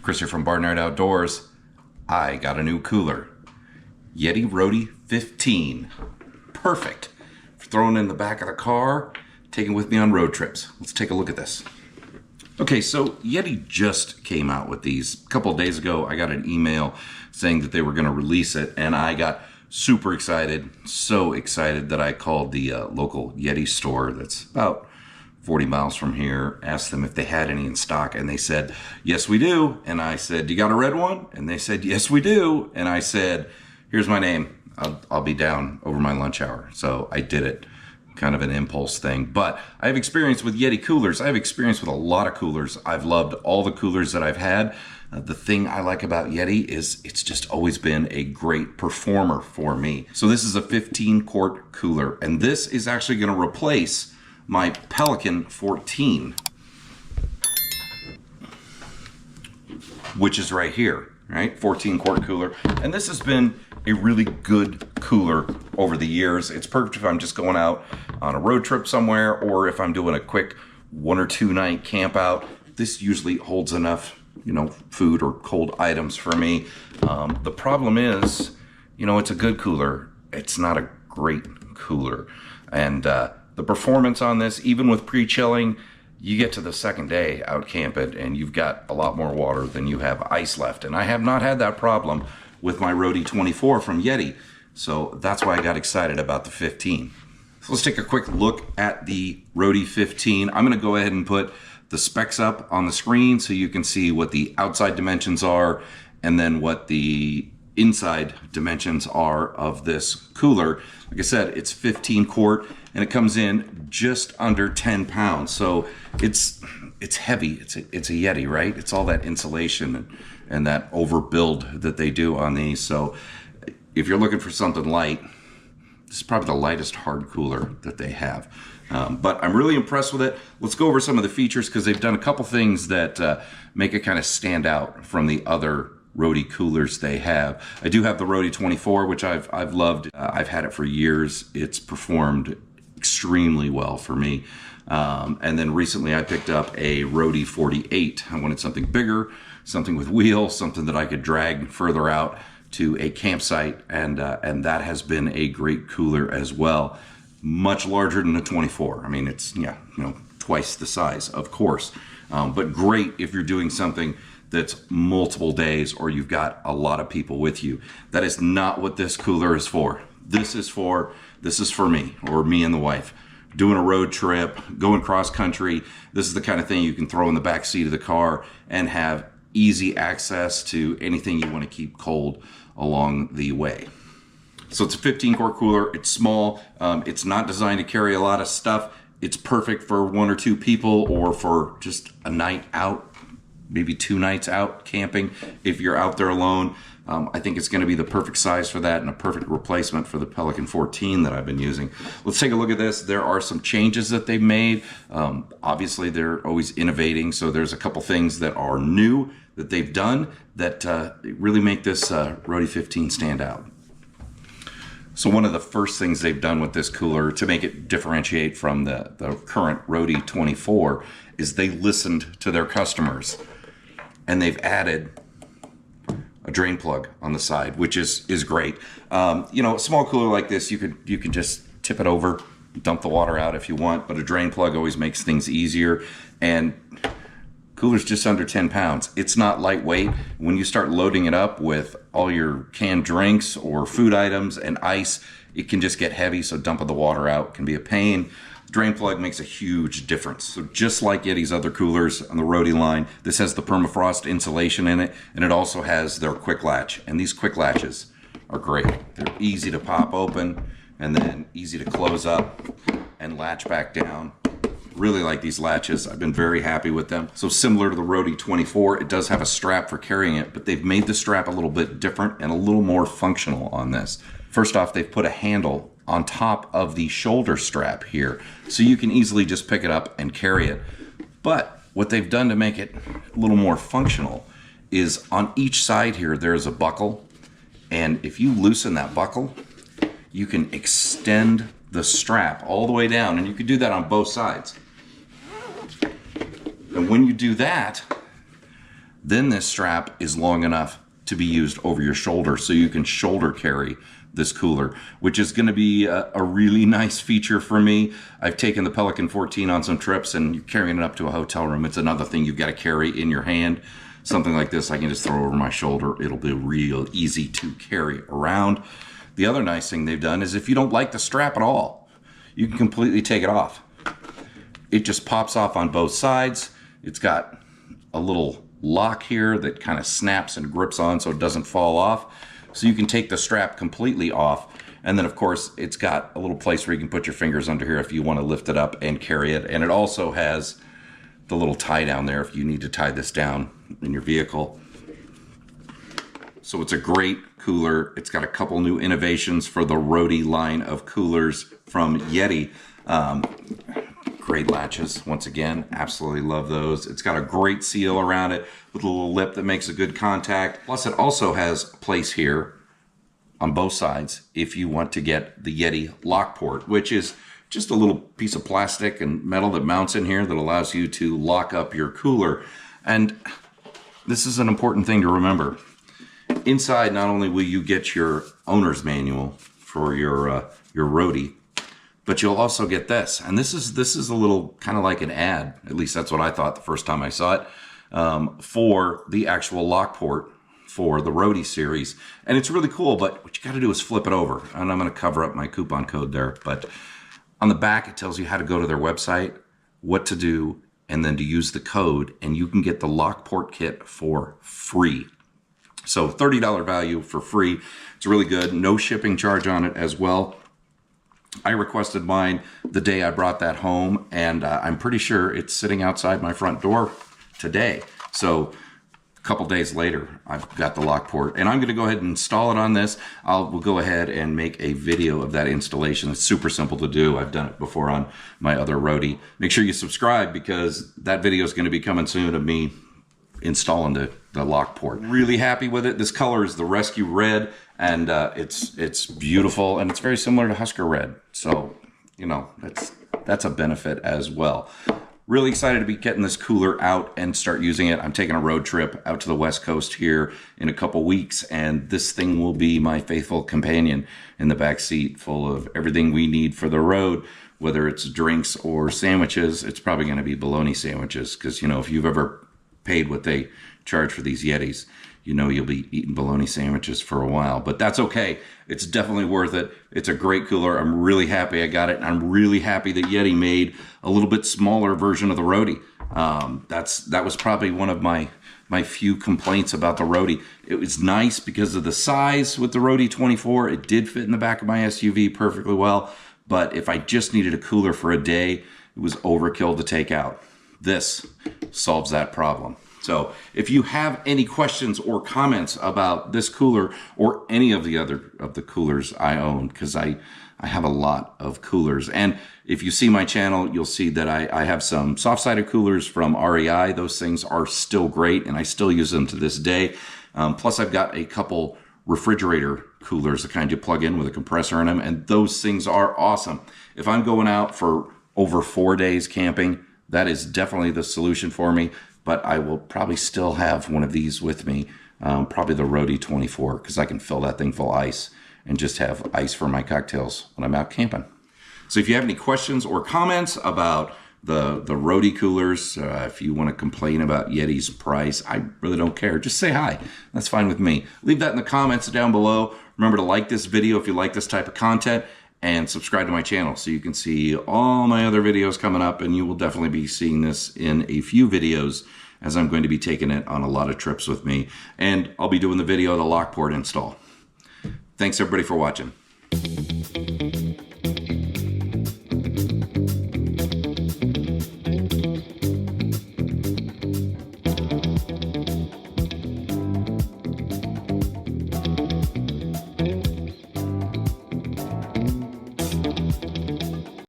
Chris here from Barnard Outdoors. I got a new cooler. Yeti Roadie 15. Perfect for throwing in the back of the car, taking with me on road trips. Let's take a look at this. Okay, so Yeti just came out with these. A couple of days ago, I got an email saying that they were going to release it, and I got super excited, so excited that I called the local Yeti store that's about 40 miles from here, asked them if they had any in stock, and they said, yes, we do. And I said, you got a red one? And they said, yes, we do. And I said, here's my name. I'll be down over my lunch hour. So I did it, kind of an impulse thing. But I have experience with Yeti coolers. I have experience with a lot of coolers. I've loved all the coolers that I've had. The thing I like about Yeti is it's just always been a great performer for me. So this is a 15-quart cooler, and this is actually going to replace my Pelican 14, which is right here, right? 14-quart cooler. And this has been a really good cooler over the years. It's perfect if I'm just going out on a road trip somewhere, or if I'm doing a quick 1 or 2 night camp out. This usually holds enough, food or cold items for me. The problem is, it's a good cooler. It's not a great cooler. And the performance on this, even with pre-chilling, you get to the second day out camping and you've got a lot more water than you have ice left. And I have not had that problem with my Roadie 24 from Yeti. So that's why I got excited about the 15. So let's take a quick look at the Roadie 15. I'm gonna go ahead and put the specs up on the screen so you can see what the outside dimensions are and then what the inside dimensions are of this cooler. Like I said, it's 15 quart and it comes in just under 10 pounds. So it's heavy. It's a Yeti, right? It's all that insulation and that overbuild that they do on these. So if you're looking for something light, this is probably the lightest hard cooler that they have. But I'm really impressed with it. Let's go over some of the features because they've done a couple things that make it kind of stand out from the other Roadie coolers they have. I do have the Roadie 24, which I've loved. I've had it for years. It's performed extremely well for me. And then recently I picked up a Roadie 48. I wanted something bigger, something with wheels, something that I could drag further out to a campsite, and that has been a great cooler as well. Much larger than the 24. I mean, it's twice the size, of course, but great if you're doing something that's multiple days or you've got a lot of people with you. That is not what this cooler is for. This is for me, or me and the wife, doing a road trip, going cross country. This is the kind of thing you can throw in the back seat of the car and have easy access to anything you want to keep cold along the way. So it's a 15-quart cooler. It's small. It's not designed to carry a lot of stuff. It's perfect for 1 or 2 people or for just a night out, maybe 2 nights out camping. If you're out there alone, I think it's going to be the perfect size for that and a perfect replacement for the Pelican 14 that I've been using. Let's take a look at this. There are some changes that they've made. Obviously, they're always innovating, so there's a couple things that are new that they've done that really make this Roadie 15 stand out. So one of the first things they've done with this cooler to make it differentiate from the current Roadie 24 is they listened to their customers, and they've added a drain plug on the side, which is great. A small cooler like this, you can just tip it over, dump the water out if you want, but a drain plug always makes things easier. And cooler's just under 10 pounds. It's not lightweight. When you start loading it up with all your canned drinks or food items and ice, it can just get heavy, so dumping the water out can be a pain. Drain plug makes a huge difference. So just like Yeti's other coolers on the Roadie line, this has the permafrost insulation in it, and it also has their quick latch. And these quick latches are great. They're easy to pop open and then easy to close up and latch back down. Really like these latches. I've been very happy with them. So similar to the Roadie 24, it does have a strap for carrying it, but they've made the strap a little bit different and a little more functional on this. First off, they've put a handle on top of the shoulder strap here, so you can easily just pick it up and carry it. But what they've done to make it a little more functional is on each side here, there's a buckle. And if you loosen that buckle, you can extend the strap all the way down, and you can do that on both sides. And when you do that, Then this strap is long enough to be used over your shoulder, so you can shoulder carry this cooler, which is going to be a really nice feature for me. I've taken the Pelican 14 on some trips, and you're carrying it up to a hotel room. It's another thing you've got to carry in your hand. Something like this I can just throw over my shoulder. It'll be real easy to carry around. The other nice thing they've done is if you don't like the strap at all, you can completely take it off. It just pops off on both sides. It's got a little lock here that kind of snaps and grips on so it doesn't fall off. So you can take the strap completely off. And then of course it's got a little place where you can put your fingers under here if you want to lift it up and carry it. And it also has the little tie down there if you need to tie this down in your vehicle. So it's a great cooler. It's got a couple new innovations for the Roadie line of coolers from Yeti. Great latches, once again, absolutely love those. It's got a great seal around it with a little lip that makes a good contact. Plus it also has a place here on both sides if you want to get the Yeti Lockport, which is just a little piece of plastic and metal that mounts in here that allows you to lock up your cooler. And this is an important thing to remember. Inside, not only will you get your owner's manual for your Roadie, but you'll also get this. And this is a little kind of like an ad, at least that's what I thought the first time I saw it, for the actual Lockport for the Roadie series. And it's really cool, but what you got to do is flip it over. And I'm going to cover up my coupon code there. But on the back, it tells you how to go to their website, what to do, and then to use the code, and you can get the Lockport kit for free. So $30 value for free. It's really good. No shipping charge on it as well. I requested mine the day I brought that home, and I'm pretty sure it's sitting outside my front door today. So a couple days later, I've got the Lockport, and I'm going to go ahead and install it on this. We'll go ahead and make a video of that installation. It's super simple to do. I've done it before on my other Roadie. Make sure you subscribe because that video is going to be coming soon of me installing the Lockport. Really happy with it. This color is the Rescue Red, and it's beautiful, and it's very similar to Husker Red. So, you know, that's a benefit as well. Really excited to be getting this cooler out and start using it. I'm taking a road trip out to the West Coast here in a couple weeks, and this thing will be my faithful companion in the back seat, full of everything we need for the road, whether it's drinks or sandwiches. It's probably going to be bologna sandwiches because, you know, if you've ever paid what they charge for these Yetis, you know you'll be eating bologna sandwiches for a while, but that's okay. It's definitely worth it. It's a great cooler. I'm really happy I got it, and I'm really happy that Yeti made a little bit smaller version of the Roadie. That was probably one of my few complaints about the Roadie. It was nice because of the size with the Roadie 24. It did fit in the back of my SUV perfectly well, but if I just needed a cooler for a day, it was overkill to take out. This solves that problem. So if you have any questions or comments about this cooler or any of the other of the coolers I own, because I have a lot of coolers. And if you see my channel, you'll see that I have some soft-sided coolers from REI. Those things are still great, and I still use them to this day. Plus, I've got a couple refrigerator coolers, the kind you plug in with a compressor in them, and those things are awesome. If I'm going out for over 4 days camping, that is definitely the solution for me. But I will probably still have one of these with me, probably the Roadie 24, because I can fill that thing full of ice and just have ice for my cocktails when I'm out camping. So if you have any questions or comments about the Roadie coolers, if you want to complain about Yeti's price, I really don't care. Just say hi. That's fine with me. Leave that in the comments down below. Remember to like this video if you like this type of content, and subscribe to my channel so you can see all my other videos coming up, and you will definitely be seeing this in a few videos as I'm going to be taking it on a lot of trips with me, and I'll be doing the video of the Lockport install. Thanks everybody for watching.